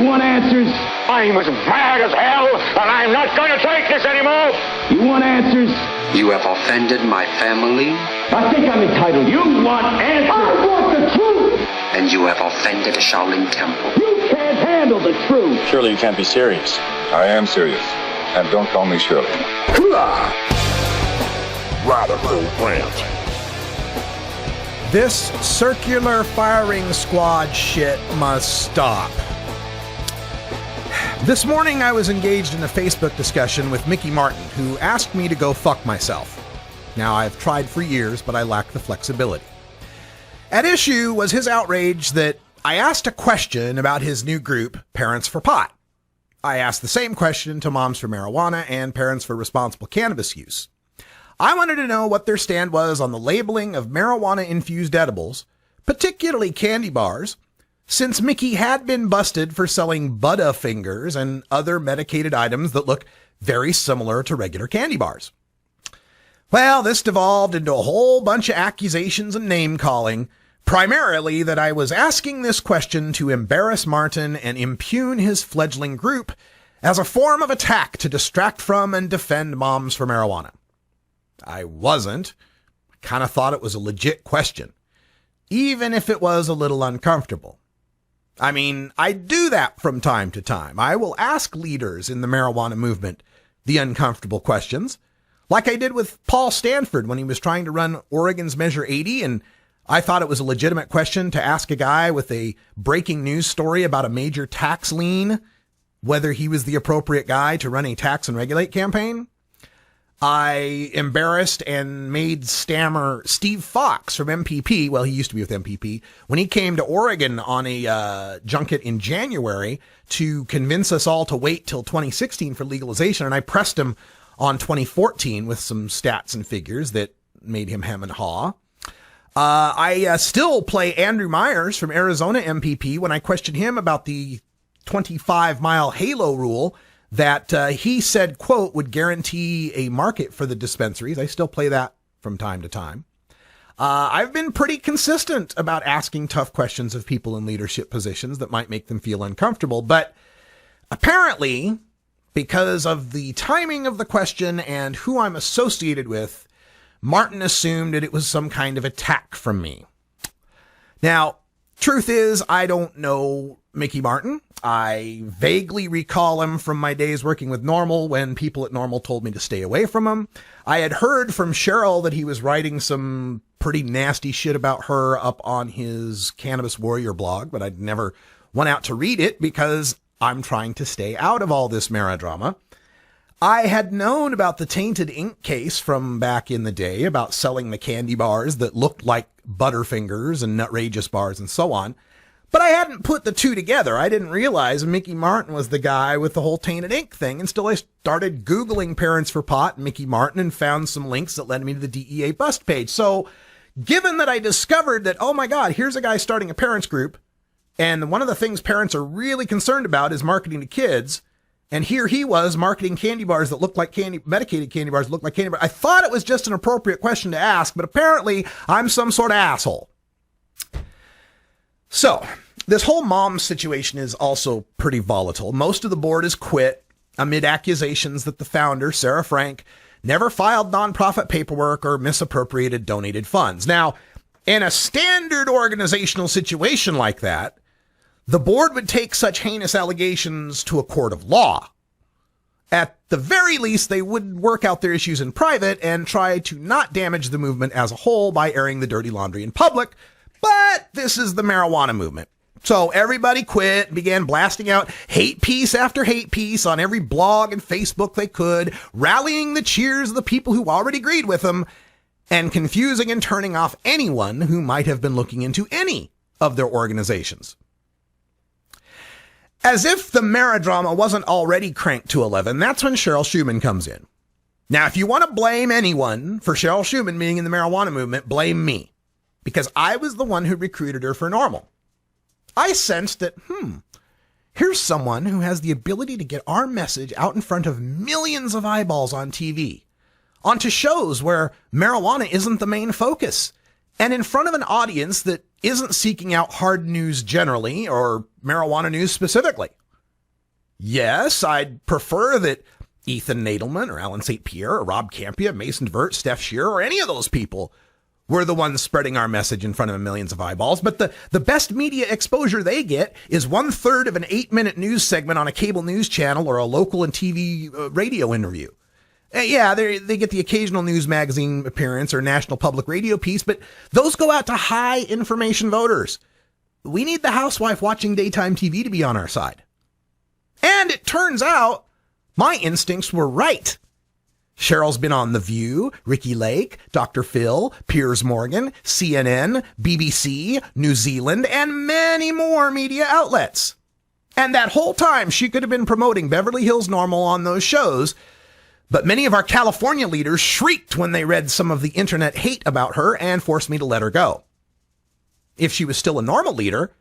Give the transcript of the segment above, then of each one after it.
You want answers? I'm as mad as hell, and I'm not going to take this anymore. You want answers? You have offended my family. I think I'm entitled. You want answers? I want the truth. And you have offended the Shaolin Temple. You can't handle the truth. Surely you can't be serious. I am serious. And don't call me Shirley. Radical Rant. This circular firing squad shit must stop. This morning I was engaged in a Facebook discussion with Mickey Martin, who asked me to go fuck myself. Now, I've tried for years, but I lack the flexibility. At issue was his outrage that I asked a question about his new group, Parents for Pot. I asked the same question to Moms for Marijuana and Parents for Responsible Cannabis Use. I wanted to know what their stand was on the labeling of marijuana-infused edibles, particularly candy bars, since Mickey had been busted for selling Butterfingers and other medicated items that look very similar to regular candy bars. Well, this devolved into a whole bunch of accusations and name-calling, primarily that I was asking this question to embarrass Martin and impugn his fledgling group as a form of attack to distract from and defend Moms for Marijuana. I wasn't. I kind of thought it was a legit question, even if it was a little uncomfortable. I mean, I do that from time to time. I will ask leaders in the marijuana movement the uncomfortable questions, like I did with Paul Stanford when he was trying to run Oregon's Measure 80, and I thought it was a legitimate question to ask a guy with a breaking news story about a major tax lien, whether he was the appropriate guy to run a tax and regulate campaign. I embarrassed and made stammer Steve Fox from MPP, well, he used to be with MPP, when he came to Oregon on a junket in January to convince us all to wait till 2016 for legalization, and I pressed him on 2014 with some stats and figures that made him hem and haw. I still play Andrew Myers from Arizona MPP when I questioned him about the 25-mile halo rule that he said, quote, would guarantee a market for the dispensaries. I still play that from time to time. I've been pretty consistent about asking tough questions of people in leadership positions that might make them feel uncomfortable. But apparently, because of the timing of the question and who I'm associated with, Martin assumed that it was some kind of attack from me. Now, truth is, I don't know Mickey Martin. I vaguely recall him from my days working with Normal when people at Normal told me to stay away from him. I had heard from Cheryl that he was writing some pretty nasty shit about her up on his Cannabis Warrior blog, but I'd never went out to read it because I'm trying to stay out of all this maridrama. I had known about the tainted ink case from back in the day about selling the candy bars that looked like Butterfingers and Nutrageous bars and so on. But I hadn't put the two together. I didn't realize Mickey Martin was the guy with the whole tainted ink thing until I started Googling Parents for Pot and Mickey Martin and found some links that led me to the DEA bust page. So given that I discovered that, oh my God, here's a guy starting a parents group, and one of the things parents are really concerned about is marketing to kids, and here he was marketing candy bars that looked like medicated candy bars that looked like candy bars. I thought it was just an appropriate question to ask, but apparently I'm some sort of asshole. So, this whole mom situation is also pretty volatile. Most of the board has quit amid accusations that the founder, Sarah Frank, never filed nonprofit paperwork or misappropriated donated funds. Now, in a standard organizational situation like that, the board would take such heinous allegations to a court of law. At the very least, they would work out their issues in private and try to not damage the movement as a whole by airing the dirty laundry in public. But this is the marijuana movement. So everybody quit and began blasting out hate piece after hate piece on every blog and Facebook they could, rallying the cheers of the people who already agreed with them, and confusing and turning off anyone who might have been looking into any of their organizations. As if the maridrama wasn't already cranked to 11, that's when Cheryl Shuman comes in. Now, if you want to blame anyone for Cheryl Shuman being in the marijuana movement, blame me. Because I was the one who recruited her for Normal. I sensed that, here's someone who has the ability to get our message out in front of millions of eyeballs on TV, onto shows where marijuana isn't the main focus, and in front of an audience that isn't seeking out hard news generally or marijuana news specifically. Yes, I'd prefer that Ethan Nadelman or Alan St. Pierre or Rob Campia, Mason Divert, Steph Shearer, or any of those people were the ones spreading our message in front of millions of eyeballs. But the best media exposure they get is 1/3 of an 8-minute news segment on a cable news channel or a local and TV radio interview. Yeah, they get the occasional news magazine appearance or national public radio piece, but those go out to high information voters. We need the housewife watching daytime TV to be on our side. And it turns out my instincts were right. Cheryl's been on The View, Ricky Lake, Dr. Phil, Piers Morgan, CNN, BBC, New Zealand, and many more media outlets. And that whole time she could have been promoting Beverly Hills Normal on those shows, but many of our California leaders shrieked when they read some of the internet hate about her and forced me to let her go. If she was still a normal leader,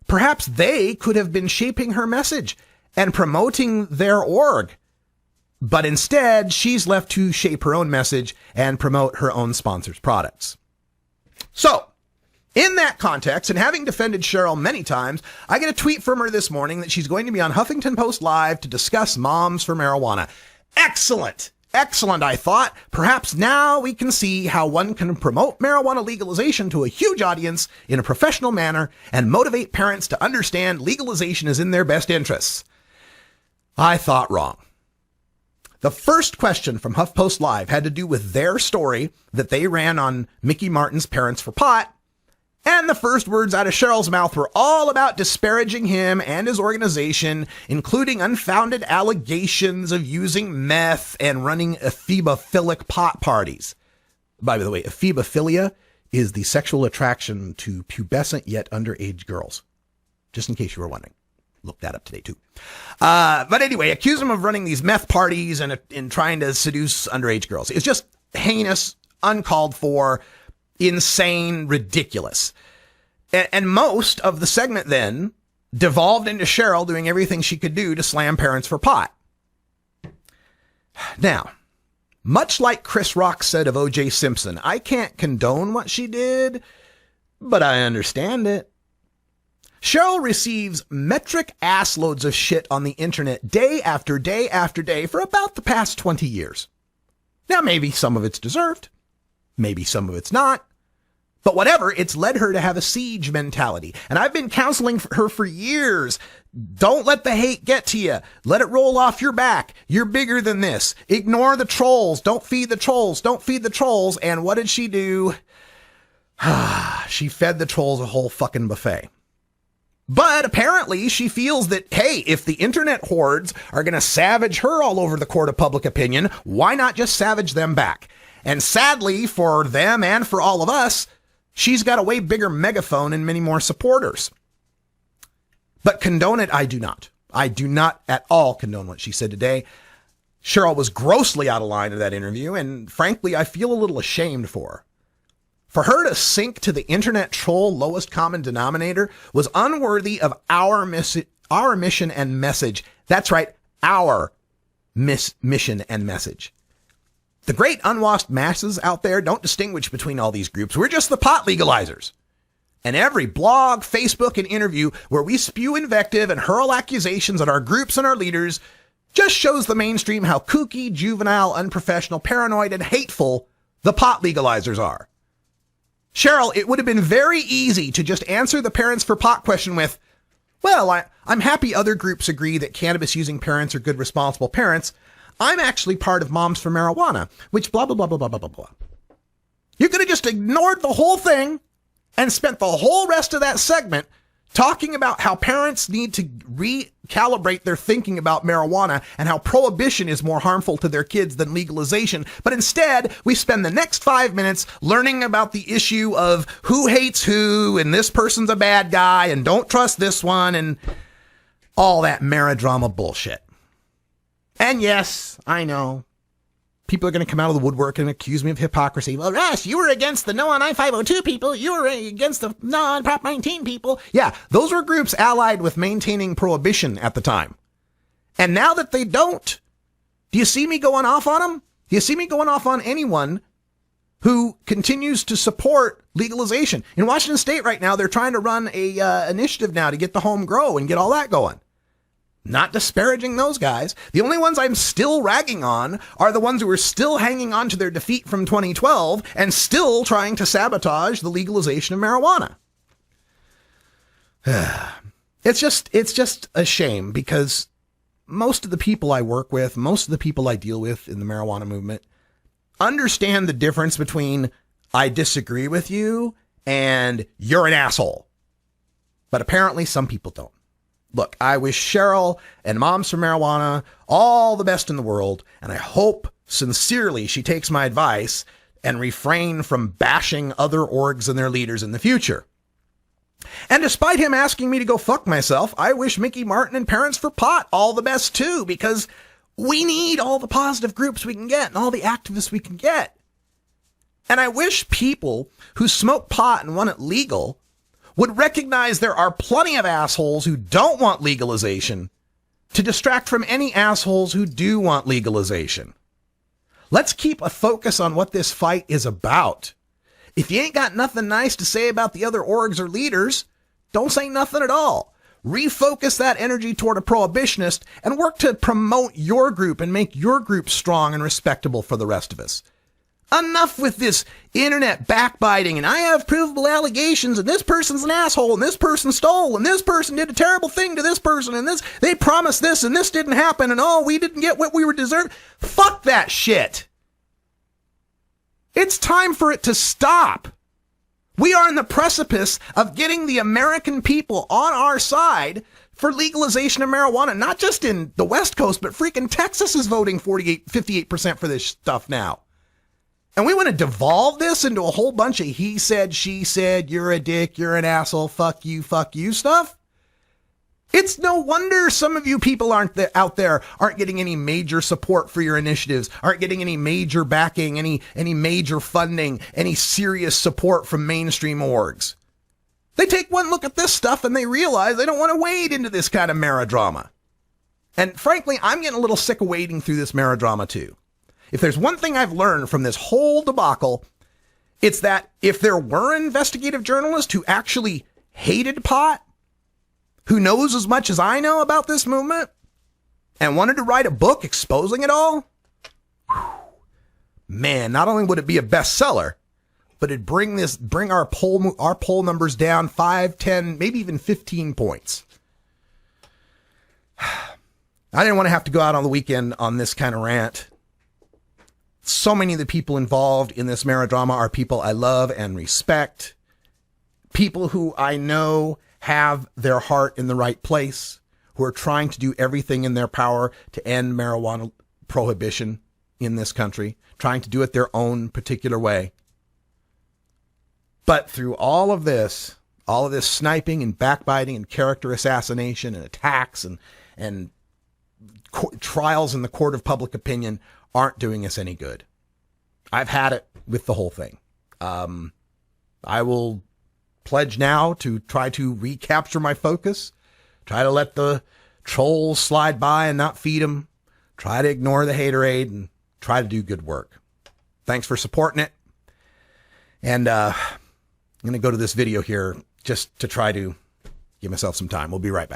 perhaps they could have been shaping her message and promoting their org. But instead, she's left to shape her own message and promote her own sponsors' products. So, in that context, and having defended Cheryl many times, I get a tweet from her this morning that she's going to be on Huffington Post Live to discuss Moms for Marijuana. Excellent! Excellent, I thought. Perhaps now we can see how one can promote marijuana legalization to a huge audience in a professional manner and motivate parents to understand legalization is in their best interests. I thought wrong. The first question from HuffPost Live had to do with their story that they ran on Mickey Martin's Parents for Pot, and the first words out of Cheryl's mouth were all about disparaging him and his organization, including unfounded allegations of using meth and running ephemophilic pot parties. By the way, ephemophilia is the sexual attraction to pubescent yet underage girls, just in case you were wondering. Look that up today, too. But anyway, accuse him of running these meth parties and trying to seduce underage girls. It's just heinous, uncalled for, insane, ridiculous. And most of the segment then devolved into Cheryl doing everything she could do to slam Parents for Pot. Now, much like Chris Rock said of O.J. Simpson, I can't condone what she did, but I understand it. Cheryl receives metric assloads of shit on the internet day after day after day for about the past 20 years. Now, maybe some of it's deserved. Maybe some of it's not. But whatever, it's led her to have a siege mentality. And I've been counseling her for years. Don't let the hate get to you. Let it roll off your back. You're bigger than this. Ignore the trolls. Don't feed the trolls. Don't feed the trolls. And what did she do? She fed the trolls a whole fucking buffet. But apparently she feels that, hey, if the internet hordes are going to savage her all over the court of public opinion, why not just savage them back? And sadly for them and for all of us, she's got a way bigger megaphone and many more supporters. But condone it, I do not. I do not at all condone what she said today. Cheryl was grossly out of line in that interview, and frankly, I feel a little ashamed for her. For her to sink to the internet troll lowest common denominator was unworthy of our mission and message. That's right, our mission and message. The great unwashed masses out there don't distinguish between all these groups. We're just the pot legalizers. And every blog, Facebook, and interview where we spew invective and hurl accusations at our groups and our leaders just shows the mainstream how kooky, juvenile, unprofessional, paranoid, and hateful the pot legalizers are. Cheryl, it would have been very easy to just answer the Parents for Pot question with, well, I'm happy other groups agree that cannabis-using parents are good, responsible parents. I'm actually part of Moms for Marijuana, which blah, blah, blah, blah, blah, blah, blah, blah. You could have just ignored the whole thing and spent the whole rest of that segment talking about how parents need to recalibrate their thinking about marijuana and how prohibition is more harmful to their kids than legalization. But instead, we spend the next 5 minutes learning about the issue of who hates who and this person's a bad guy and don't trust this one and all that maridrama bullshit. And yes, I know. People are going to come out of the woodwork and accuse me of hypocrisy. Well, Russ, you were against the No on I-502 people. You were against the No on Prop 19 people. Yeah, those were groups allied with maintaining prohibition at the time. And now that they don't, do you see me going off on them? Do you see me going off on anyone who continues to support legalization? In Washington State right now, they're trying to run a initiative now to get the home grow and get all that going. Not disparaging those guys. The only ones I'm still ragging on are the ones who are still hanging on to their defeat from 2012 and still trying to sabotage the legalization of marijuana. It's just a shame, because most of the people I work with, most of the people I deal with in the marijuana movement understand the difference between I disagree with you and you're an asshole. But apparently some people don't. Look, I wish Cheryl and Moms for Marijuana all the best in the world, and I hope sincerely she takes my advice and refrain from bashing other orgs and their leaders in the future. And despite him asking me to go fuck myself, I wish Mickey Martin and Parents for Pot all the best too, because we need all the positive groups we can get and all the activists we can get. And I wish people who smoke pot and want it legal would recognize there are plenty of assholes who don't want legalization to distract from any assholes who do want legalization. Let's keep a focus on what this fight is about. If you ain't got nothing nice to say about the other orgs or leaders, don't say nothing at all. Refocus that energy toward a prohibitionist and work to promote your group and make your group strong and respectable for the rest of us. Enough with this internet backbiting and I have provable allegations and this person's an asshole and this person stole and this person did a terrible thing to this person and they promised this and this didn't happen and oh, we didn't get what we were deserved. Fuck that shit. It's time for it to stop. We are in the precipice of getting the American people on our side for legalization of marijuana, not just in the West Coast, but freaking Texas is voting 58% for this stuff now. And we want to devolve this into a whole bunch of he said, she said, you're a dick, you're an asshole, fuck you stuff. It's no wonder some of you people aren't getting any major support for your initiatives, aren't getting any major backing, any major funding, any serious support from mainstream orgs. They take one look at this stuff and they realize they don't want to wade into this kind of maridrama. And frankly, I'm getting a little sick of wading through this maridrama too. If there's one thing I've learned from this whole debacle, it's that if there were investigative journalists who actually hated pot, who knows as much as I know about this movement, and wanted to write a book exposing it all, man, not only would it be a bestseller, but it'd bring our poll numbers down 5, 10, maybe even 15 points. I didn't want to have to go out on the weekend on this kind of rant. So many of the people involved in this maridrama are people I love and respect. People who I know have their heart in the right place, who are trying to do everything in their power to end marijuana prohibition in this country, trying to do it their own particular way. But through all of this sniping and backbiting and character assassination and attacks and trials in the court of public opinion aren't doing us any good. I've had it with the whole thing. I will pledge now to try to recapture my focus, try to let the trolls slide by and not feed them, try to ignore the haterade, and try to do good work. Thanks for supporting it. And I'm going to go to this video here just to try to give myself some time. We'll be right back.